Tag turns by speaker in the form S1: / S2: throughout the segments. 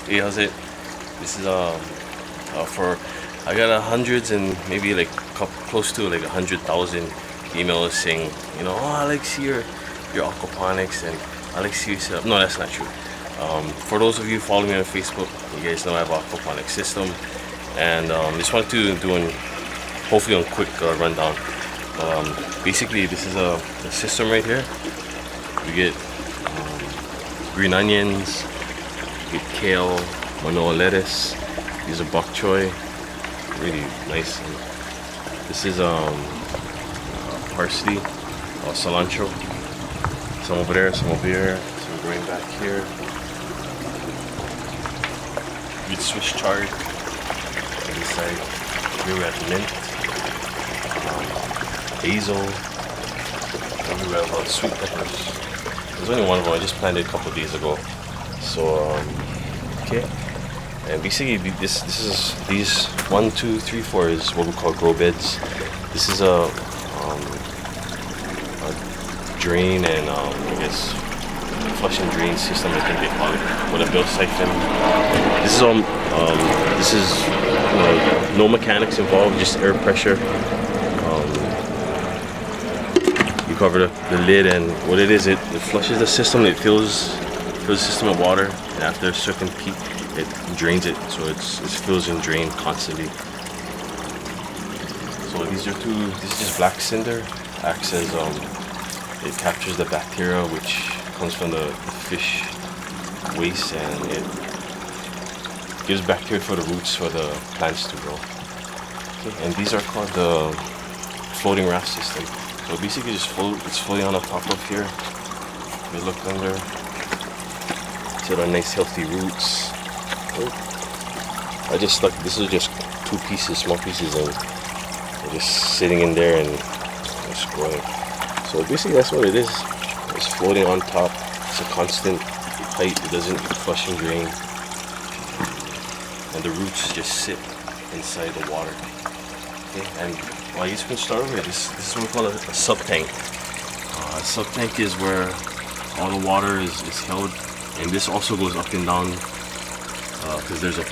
S1: Hey, how's it? This is for I got hundreds and maybe like close to like 100,000 emails saying, you know, oh, I like to see your aquaponics and I like to see you set up. No, that's not true. For those of you following me on Facebook, you guys know I have an aquaponics system, and just wanted to do hopefully a quick rundown. Basically, this is a system right here. We get green onions, we get kale, manoa lettuce. These are bok choy, really nice. And this is parsley, cilantro. Some over there, some over here, some growing back here. We get Swiss chard on this side. Here we have mint, basil. And we have sweet peppers. There's only one of them. I just planted a couple of days ago. So okay. And basically, this is these 1, 2, 3, 4 is what we call grow beds. This is a drain and I guess flush and drain system, I think they call it, with a built siphon. This is no mechanics involved, just air pressure. You cover the lid, and what it is, it flushes the system. It fills the system with water, and after a certain peak, it drains it, so it fills and drains constantly. So these are two. This is just black cinder. Acts as it captures the bacteria which comes from the fish waste, and it gives bacteria for the roots for the plants to grow. Okay. And these are called the floating raft system. So basically, it's floating on the top of here. We look under. So the nice healthy roots. I just stuck. This is just two pieces, small pieces, and they're just sitting in there and just growing. So basically, that's what it is. It's floating on top. It's a constant height. It doesn't flush and drain, and the roots just sit inside the water. Okay, and well, you can start over here. This is what we call a sub tank. A sub tank is where all the water is held, and this also goes up and down because there's a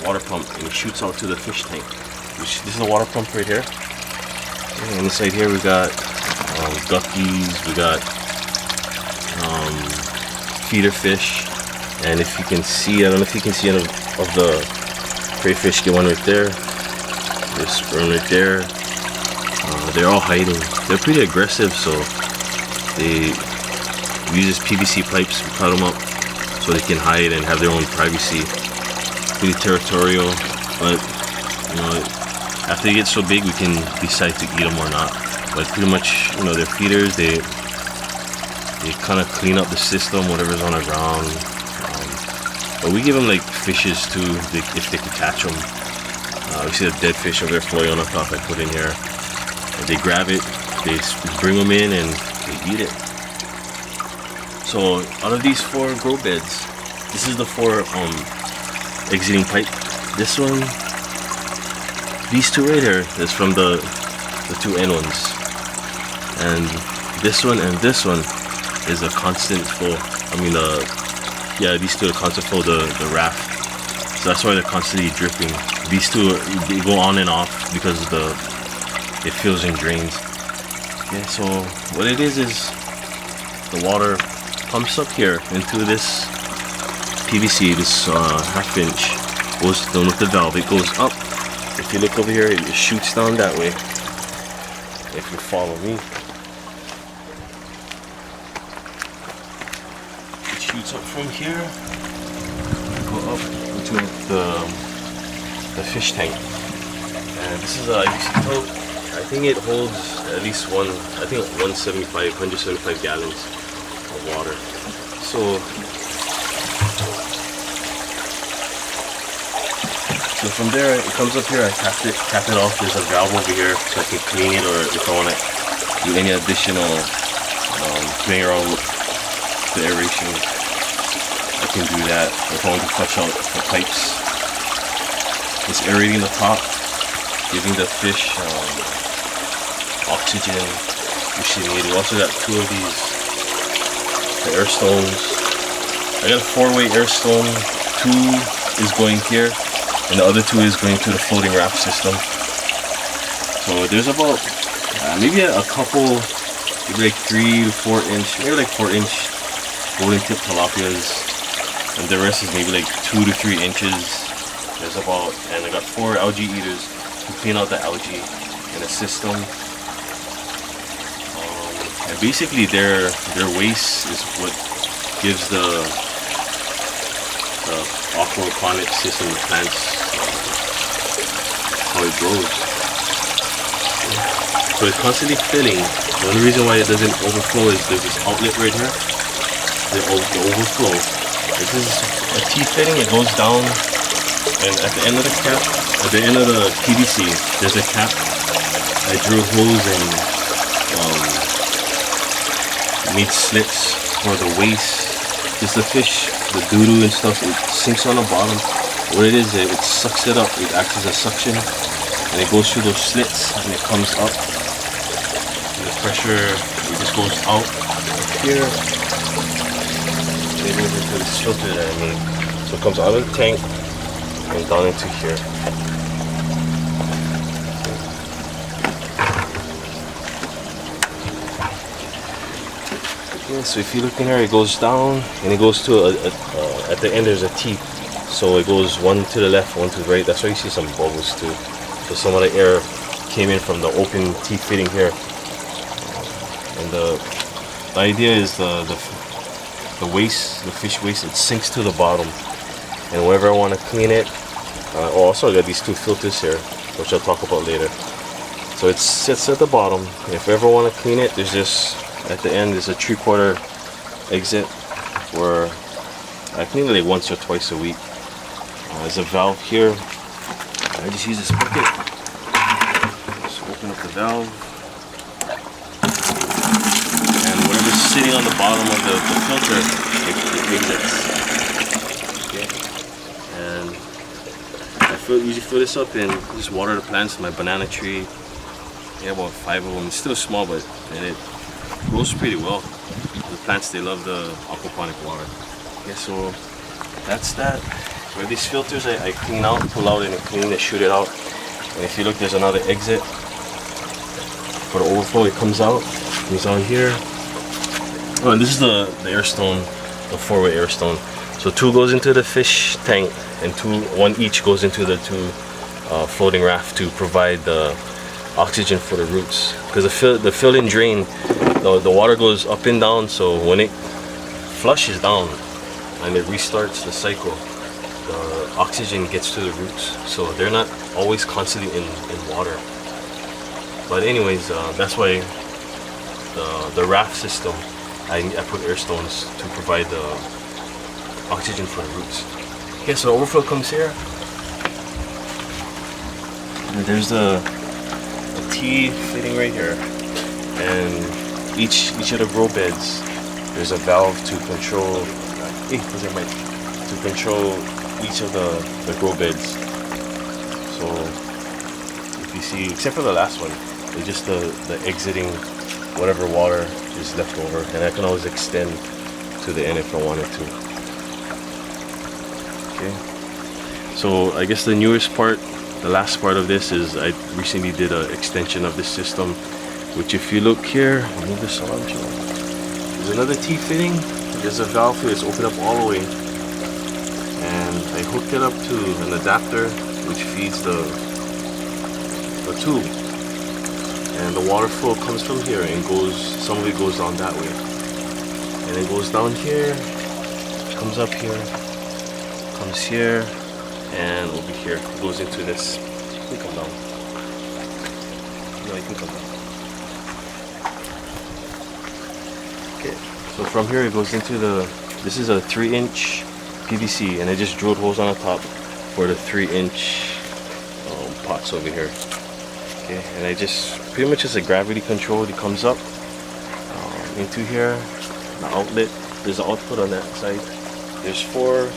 S1: water pump, and it shoots out to the fish tank. This is the water pump right here. And inside here we got guppies, we got feeder fish, and if you can see, I don't know if you can see any of the crayfish. Get one right there. There's sperm right there. They're all hiding. They're pretty aggressive, so we use PVC pipes. We cut them up so they can hide and have their own privacy. Pretty territorial, but after they get so big, we can decide to eat them or not. But pretty much, they're feeders. They kind of clean up the system, whatever's on the ground. But we give them like fishes too, if they can catch them. We see a dead fish over there floating on the top. I put in here. They grab it, they bring them in, and they eat it. So out of these 4 grow beds, this is the 4 exiting pipe. This one, these 2 right here, is from the 2 end ones, and this one is a constant flow. These 2 are constant flow. The raft. So that's why they're constantly dripping. These 2 they go on and off because it fills and drains. Okay, so what it is the water pumps up here into this PVC, this half inch, goes down with the valve. It goes up. If you look over here, it shoots down that way. If you follow me, it shoots up from here, go up into the fish tank. And this is I think it holds at least 175 gallons of water. So from there, it comes up here. I tap it off. There's a valve over here so I can clean it, or if I want to do any additional playing around with the aeration, I can do that. If I want to flush out the pipes, it's aerating the top, giving the fish oxygen which they need. We also got 2 of these, the air stones. I got a 4-way air stone, 2 is going here, and the other 2 is going to the floating raft system. So there's about maybe a couple, maybe like 3 to 4 inch, maybe like 4 inch golden tip tilapias, and the rest is maybe like 2 to 3 inches. There's about, and I got 4 algae eaters to clean out the algae in the system. And basically their waste is what gives the aquaponics system, the plants, how it grows. So it's constantly filling. The only reason why it doesn't overflow is there's this outlet right here, the overflow. This is a T-fitting, it goes down, and at the end of the cap, at the end of the PVC, there's a cap. I drew holes and made slits for the waste. Just the fish, the doo-doo and stuff, it sinks on the bottom. What it is, it sucks it up. It acts as a suction, and it goes through those slits, and it comes up. And the pressure, it just goes out here. It goes into this filter that I made. So it comes out of the tank and down into here. So if you look in here, it goes down and it goes to at the end there's a T, so it goes one to the left, one to the right. That's why you see some bubbles too. So some of the air came in from the open T fitting here, and the idea is the waste, the fish waste, it sinks to the bottom, and whenever I want to clean it, also I got these 2 filters here, which I'll talk about later. So it sits at the bottom. If I ever want to clean it, there's just at the end there's a 3/4 exit where I clean it like once or twice a week. There's a valve here. I just use this bucket. Just open up the valve, and whatever's sitting on the bottom of the filter, it exits. Okay. And I usually fill this up and just water the plants. My banana tree, yeah, about 5 of them. It's still small, but and it grows pretty well. The plants, they love the aquaponic water. Okay, so that's that. Where these filters I clean out, pull out and clean, I shoot it out. And if you look, there's another exit for the overflow. It comes out, comes on here. Oh, and this is the air stone, the 4-way air stone. So 2 goes into the fish tank, and 1 each goes into the 2 floating raft to provide the oxygen for the roots. Because the fill and drain, the water goes up and down, so when it flushes down and it restarts the cycle, the oxygen gets to the roots, so they're not always constantly in water. But anyways, that's why the raft system, I put air stones to provide the oxygen for the roots. Okay, so the overflow comes here, and there's the T fitting right here, and each of the grow beds, there's a valve to control. To control each of the grow beds. So if you see, except for the last one, it's just the exiting whatever water is left over, and I can always extend to the end if I wanted to. Okay. So I guess the newest part, the last part of this is I recently did an extension of this system, which if you look here, move this on, there's another T fitting. There's a valve here, it's opened up all the way, and I hooked it up to an adapter which feeds the tube, and the water flow comes from here and goes, some of it goes down that way, and it goes down here, comes up here, comes here, and over here. It goes into this. You can come down. No, you can come down. Okay. So from here it goes into this is a 3-inch PVC, and I just drilled holes on the top for the 3-inch pots over here. Okay, and I just pretty much is a gravity control. It comes up into here, the outlet. There's an output on that side. There's 4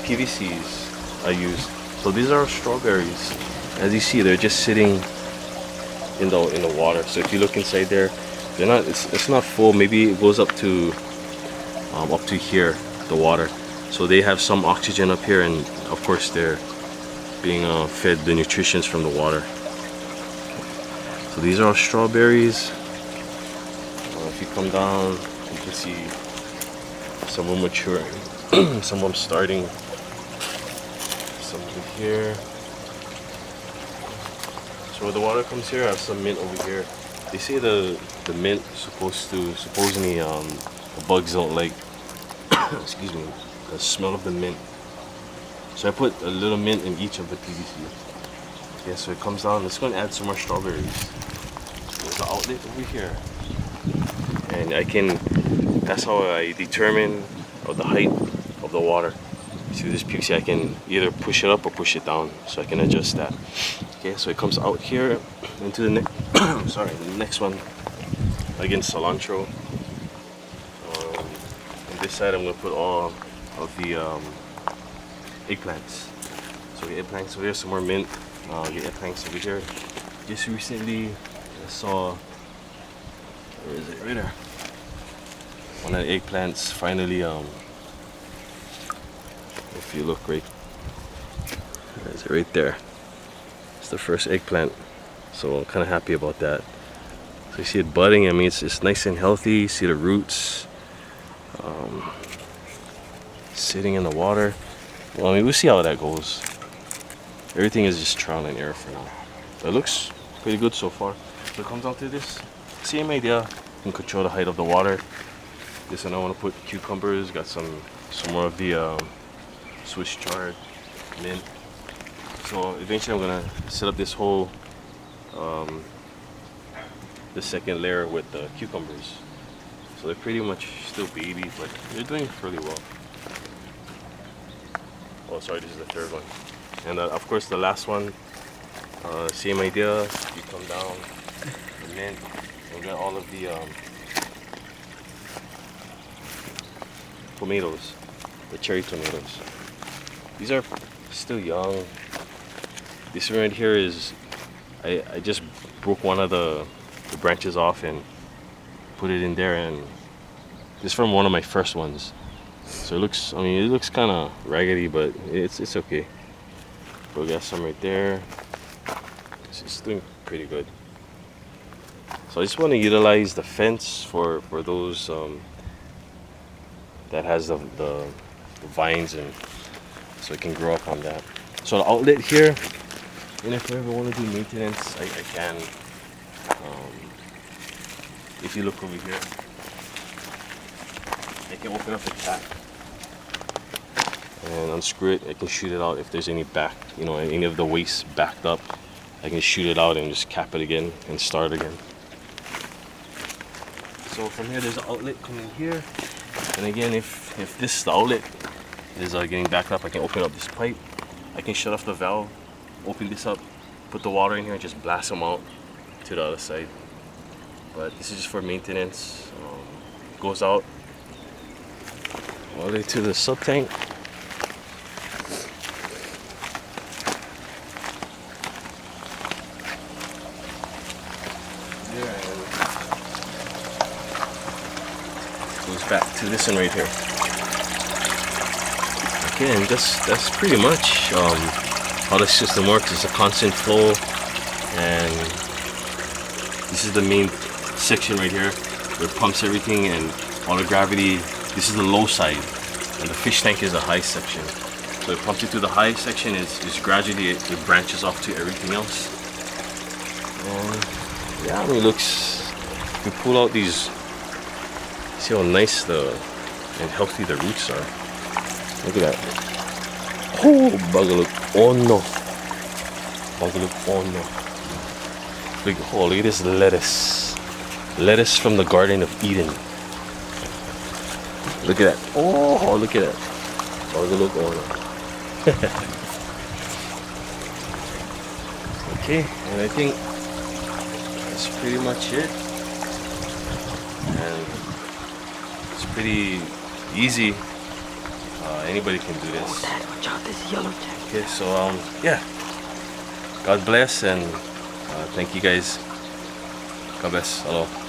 S1: PVCs I use. So these are strawberries. As you see, they're just sitting in the water. So if you look inside there, they're not. It's not full. Maybe it goes up to here, the water. So they have some oxygen up here, and of course they're being fed the nutritions from the water. So these are all strawberries. If you come down, you can see some of them maturing, some of them starting, some over here. So where the water comes here, I have some mint over here. They say the mint supposedly the bugs don't like excuse me, the smell of the mint. So I put a little mint in each of the PVC. Yeah, so it comes down. Let's go and add some more strawberries. There's an outlet over here, and that's how I determine the height of the water. See this PVC, I can either push it up or push it down, so I can adjust that. Okay, so it comes out here into the the next one. Again, cilantro. On this side, I'm gonna put all of the eggplants. So the eggplants. So here's some more mint. The eggplants over here. Just recently, I saw. Where is it? Right there. One of the eggplants finally. If you look right, there's it right there. It's the first eggplant, so I'm kind of happy about that. So you see it budding. I mean, it's nice and healthy. You see the roots sitting in the water. Well, I mean, we'll see how that goes. Everything is just trial and error for now. But it looks pretty good so far. So it comes down to this. Same idea. You can control the height of the water. This one I want to put cucumbers. Got some more of the Swiss chard, mint. So eventually I'm gonna set up this whole the second layer with the cucumbers. So they're pretty much still baby, but they're doing fairly well. Oh, sorry, this is the third one. And of course the last one, same idea. You come down, the mint, and got all of the tomatoes, the cherry tomatoes. These are still young. This one right here is, I just broke one of the branches off and put it in there, and this is from one of my first ones. So it looks, I mean, it looks kind of raggedy, but it's okay. But we got some right there. It's doing pretty good. So I just want to utilize the fence for those that has the vines, and so it can grow up on that. So the outlet here, and if I ever want to do maintenance, I can. If you look over here, I can open up the cap and unscrew it. I can shoot it out if there's any any of the waste backed up. I can shoot it out and just cap it again and start again. So from here, there's an outlet coming here, and again, if the outlet is getting backed up, I can open up this pipe. I can shut off the valve, open this up, put the water in here, and just blast them out to the other side. But this is just for maintenance. Goes out all the way to the sub tank. Goes back to this one right here. Okay, and that's pretty much how the system works. It's a constant flow, and this is the main section right here where it pumps everything, and all the gravity. This is the low side, and the fish tank is the high section. So it pumps it to the high section. Is gradually it branches off to everything else. And yeah, I mean, it looks. If you pull out these, see how nice and healthy the roots are. Look at that. Oh, bagaluk. Oh no. Bagaluk. Oh no. Look at this lettuce. Lettuce from the Garden of Eden. Look at that. Oh, look at that. Bagaluk. Oh no. Okay, and I think that's pretty much it. And it's pretty easy. Anybody can do this.
S2: Dad, watch out, this yellow jacket.
S1: Okay, so yeah. God bless, and thank you guys. God bless. Aloha.